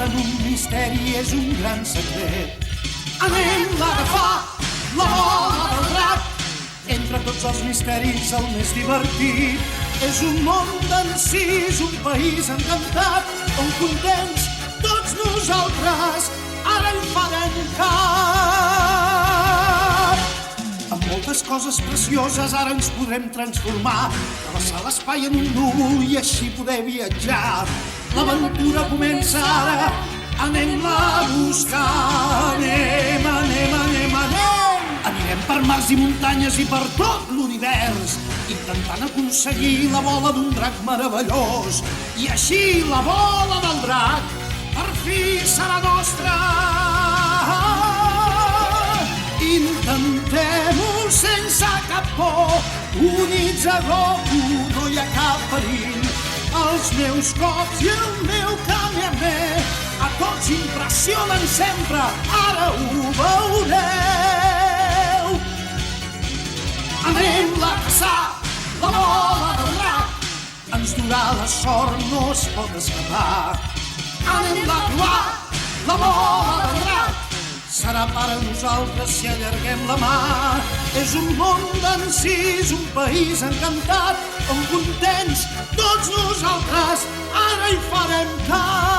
en un misteri, és un gran secret. Anem a agafar la bola del drac. Entre tots els misteris el més divertit és un món d'encís, un país encantat on contents tots nosaltres ara hi farem cap. Amb moltes coses precioses ara ens podrem transformar, travessar l'espai en un núvol i així poder viatjar. L'aventura comença ara, anem-la a buscar. Anirem per mars i muntanyes i per tot l'univers, intentant aconseguir la bola d'un drac meravellós. I així la bola del drac per fi serà nostra. Intentem-ho sense cap por, units a Goku no hi ha cap perill. Els meus cops i el meu Kamehameha a tots impressionen sempre, ara ho veureu. Anem-la a caçar, la bola del drac, ens durà la sort, no es pot escapar. Anem-la a trobar, la bola del drac, serà per a nosaltres si allarguem la mà. És un món d'encís, un país encantat, on contents tots nosaltres ara hi farem cap.